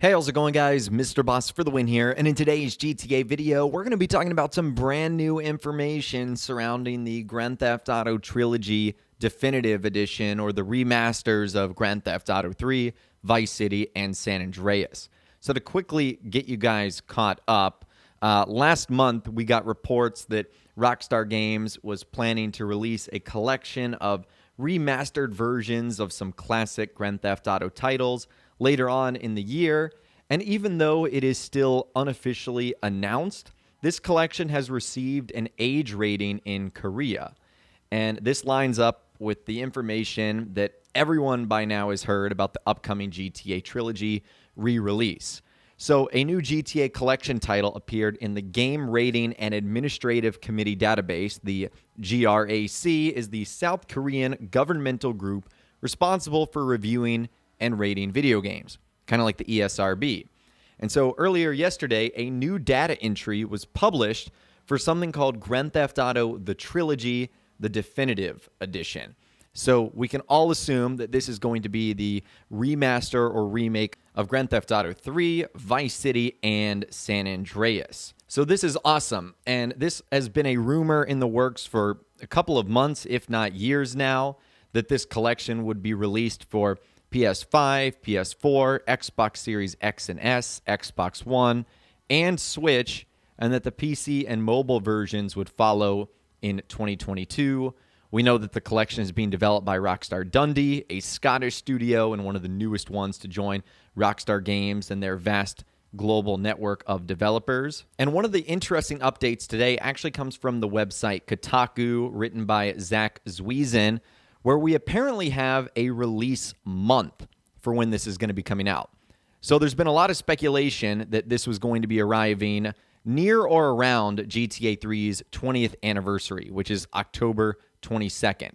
Hey, how's it going, guys? Mr. Boss for the win here, and in today's GTA video, we're going to be talking about some brand new information surrounding the Grand Theft Auto Trilogy Definitive Edition, or the remasters of Grand Theft Auto 3, Vice City, and San Andreas. So to quickly get you guys caught up, last month we got reports that Rockstar Games was planning to release a collection of remastered versions of some classic Grand Theft Auto titles later on in the year. And even though it is still unofficially announced, this collection has received an age rating in Korea. And this lines up with the information that everyone by now has heard about the upcoming GTA Trilogy re-release. So a new GTA collection title appeared in the Game Rating and Administrative Committee database. The GRAC is the South Korean governmental group responsible for reviewing and rating video games, kind of like the ESRB. And so earlier yesterday, a new data entry was published for something called Grand Theft Auto The Trilogy, the Definitive Edition. So we can all assume that this is going to be the remaster or remake of Grand Theft Auto 3, Vice City, and San Andreas. So this is awesome, and this has been a rumor in the works for a couple of months, if not years now, that this collection would be released for PS5, PS4, Xbox Series X and S, Xbox One, and Switch, and that the PC and mobile versions would follow in 2022. We know that the collection is being developed by Rockstar Dundee, a Scottish studio and one of the newest ones to join Rockstar Games and their vast global network of developers. And one of the interesting updates today actually comes from the website Kotaku, written by Zach Zwiesen, where we apparently have a release month for when this is going to be coming out. So there's been a lot of speculation that this was going to be arriving near or around GTA 3's 20th anniversary, which is October 22nd.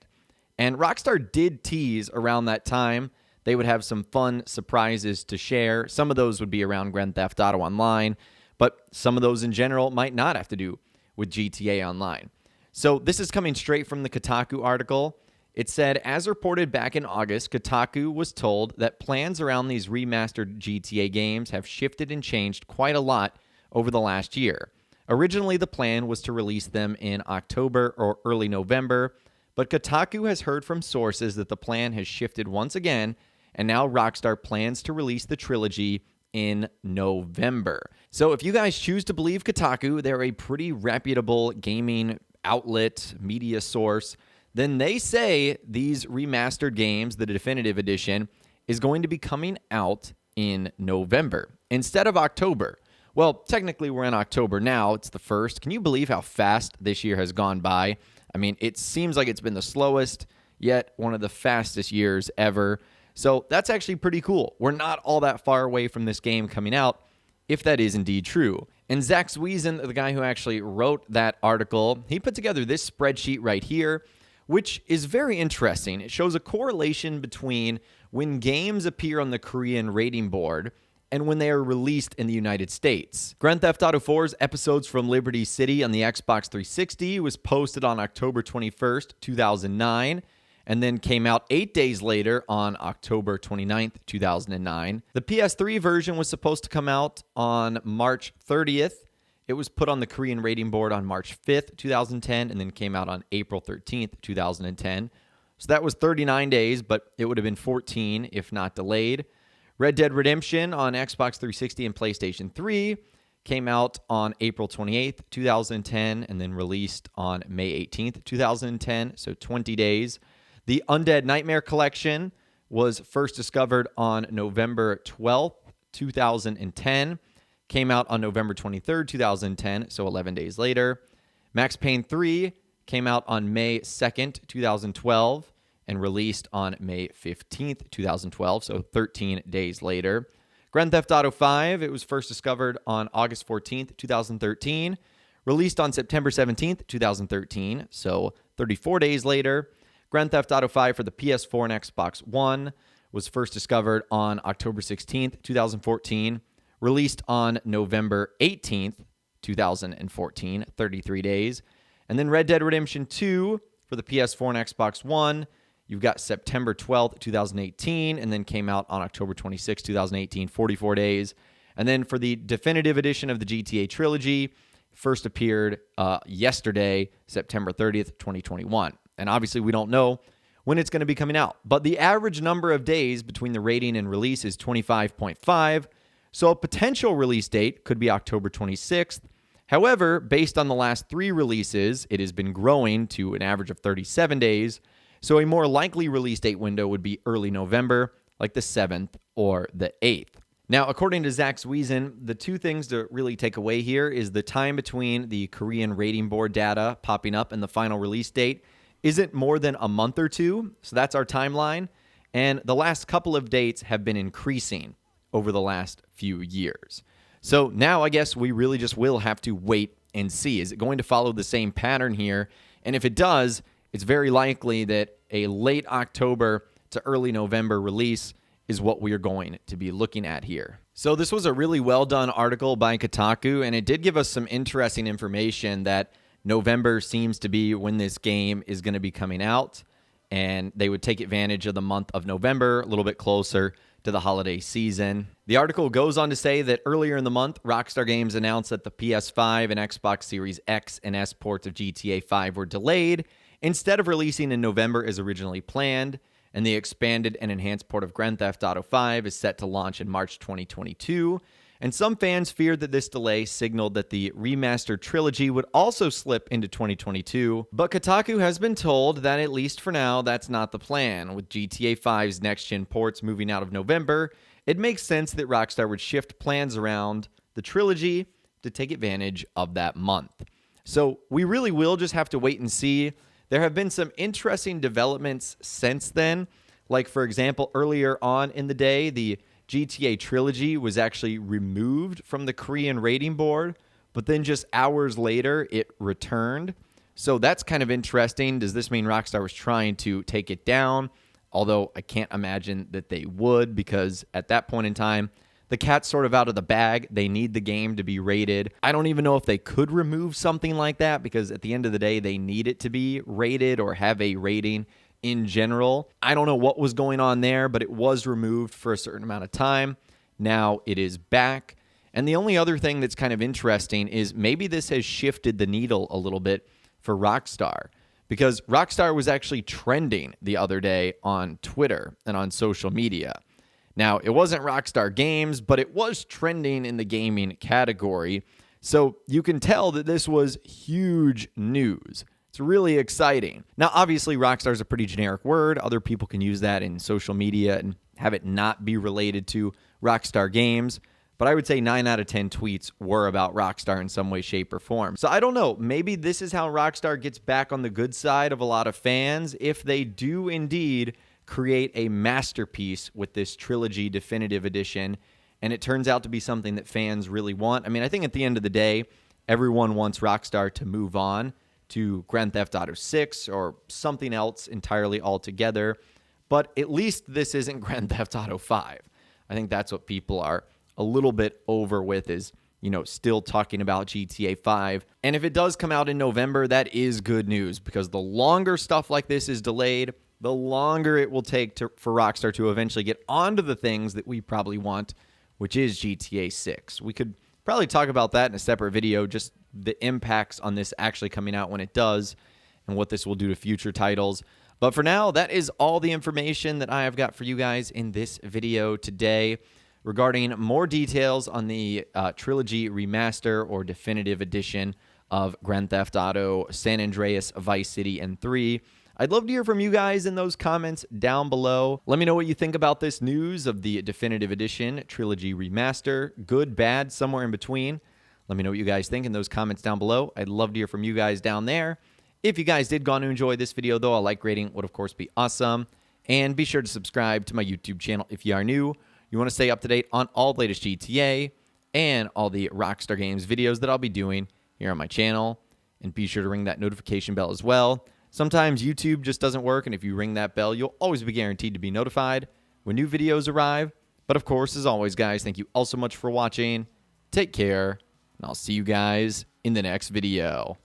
And Rockstar did tease around that time they would have some fun surprises to share. Some of those would be around Grand Theft Auto Online, but some of those in general might not have to do with GTA Online. So this is coming straight from the Kotaku article. It said, as reported back in August, Kotaku was told that plans around these remastered GTA games have shifted and changed quite a lot over the last year. Originally, the plan was to release them in October or early November, but Kotaku has heard from sources that the plan has shifted once again, and now Rockstar plans to release the trilogy in November. So if you guys choose to believe Kotaku, they're a pretty reputable gaming outlet, media source, then they say these remastered games, the Definitive Edition, is going to be coming out in November instead of October. Well, technically we're in October now. It's the 1st. Can you believe how fast this year has gone by? I mean, it seems like it's been the slowest, yet one of the fastest years ever. So that's actually pretty cool. We're not all that far away from this game coming out, if that is indeed true. And Zach Zwiesen, the guy who actually wrote that article, he put together this spreadsheet right here, which is very interesting. It shows a correlation between when games appear on the Korean rating board and when they are released in the United States. Grand Theft Auto 4's Episodes from Liberty City on the Xbox 360 was posted on October 21st, 2009, and then came out 8 days later on October 29th, 2009. The PS3 version was supposed to come out on March 30th. It was put on the Korean rating board on March 5th, 2010, and then came out on April 13th, 2010. So that was 39 days, but it would have been 14 if not delayed. Red Dead Redemption on Xbox 360 and PlayStation 3 came out on April 28th, 2010, and then released on May 18th, 2010, so 20 days. The Undead Nightmare Collection was first discovered on November 12th, 2010. Came out on November 23rd, 2010, so 11 days later. Max Payne 3 came out on May 2nd, 2012, and released on May 15th, 2012, so 13 days later. Grand Theft Auto 5, it was first discovered on August 14th, 2013, released on September 17th, 2013, so 34 days later. Grand Theft Auto 5 for the PS4 and Xbox One was first discovered on October 16th, 2014, released on November 18th, 2014, 33 days. And then Red Dead Redemption 2 for the PS4 and Xbox One You've got September 12th, 2018, and then came out on October 26th, 2018, 44 days. And then for the definitive edition of the GTA Trilogy, first appeared yesterday, September 30th, 2021. And obviously, we don't know when it's going to be coming out. But the average number of days between the rating and release is 25.5. So a potential release date could be October 26th. However, based on the last 3 releases, it has been growing to an average of 37 days. So a more likely release date window would be early November, like the 7th or the 8th. Now, according to Zach Sweezen, the 2 things to really take away here is the time between the Korean rating board data popping up and the final release date isn't more than a month or 2. So that's our timeline. And the last couple of dates have been increasing over the last few years. So now I guess we really just will have to wait and see. Is it going to follow the same pattern here? And if it does, it's very likely that a late October to early November release is what we are going to be looking at here. So this was a really well done article by Kotaku, and it did give us some interesting information that November seems to be when this game is going to be coming out, and they would take advantage of the month of November, a little bit closer to the holiday season. The article goes on to say that earlier in the month, Rockstar Games announced that the PS5 and Xbox Series X and S ports of GTA 5 were delayed instead of releasing in November as originally planned, and the expanded and enhanced port of Grand Theft Auto 5 is set to launch in March 2022. And some fans feared that this delay signaled that the Remastered Trilogy would also slip into 2022, but Kotaku has been told that at least for now, that's not the plan. With GTA 5's next-gen ports moving out of November, it makes sense that Rockstar would shift plans around the trilogy to take advantage of that month. So we really will just have to wait and see. There have been some interesting developments since then. Like, for example, earlier on in the day, the GTA Trilogy was actually removed from the Korean rating board, but then just hours later, it returned. So that's kind of interesting. Does this mean Rockstar was trying to take it down? Although I can't imagine that they would, because at that point in time, the cat's sort of out of the bag. They need the game to be rated. I don't even know if they could remove something like that, because at the end of the day, they need it to be rated or have a rating in general. I don't know what was going on there, but it was removed for a certain amount of time. Now it is back. And the only other thing that's kind of interesting is maybe this has shifted the needle a little bit for Rockstar, because Rockstar was actually trending the other day on Twitter and on social media. Now, it wasn't Rockstar Games, but it was trending in the gaming category. So you can tell that this was huge news. It's really exciting. Now, obviously, Rockstar is a pretty generic word. Other people can use that in social media and have it not be related to Rockstar Games. But I would say 9 out of 10 tweets were about Rockstar in some way, shape, or form. So I don't know. Maybe this is how Rockstar gets back on the good side of a lot of fans if they do indeed create a masterpiece with this Trilogy Definitive Edition, and it turns out to be something that fans really want. I mean, I think at the end of the day, everyone wants Rockstar to move on to Grand Theft Auto 6 or something else entirely altogether, but at least this isn't Grand Theft Auto 5. I think that's what people are a little bit over with, is, you know, still talking about GTA 5. And if it does come out in November, that is good news, because the longer stuff like this is delayed, the longer it will take for Rockstar to eventually get onto the things that we probably want, which is GTA 6. We could probably talk about that in a separate video, just the impacts on this actually coming out when it does and what this will do to future titles. But for now, that is all the information that I have got for you guys in this video today regarding more details on the Trilogy Remaster or Definitive Edition of Grand Theft Auto San Andreas, Vice City, and 3. I'd love to hear from you guys in those comments down below. Let me know what you think about this news of the Definitive Edition Trilogy Remaster. Good, bad, somewhere in between. Let me know what you guys think in those comments down below. I'd love to hear from you guys down there. If you guys did go on to enjoy this video, though, a like rating would, of course, be awesome. And be sure to subscribe to my YouTube channel if you are new. You want to stay up to date on all the latest GTA and all the Rockstar Games videos that I'll be doing here on my channel. And be sure to ring that notification bell as well. Sometimes YouTube just doesn't work, and if you ring that bell, you'll always be guaranteed to be notified when new videos arrive. But of course, as always, guys, thank you all so much for watching. Take care, and I'll see you guys in the next video.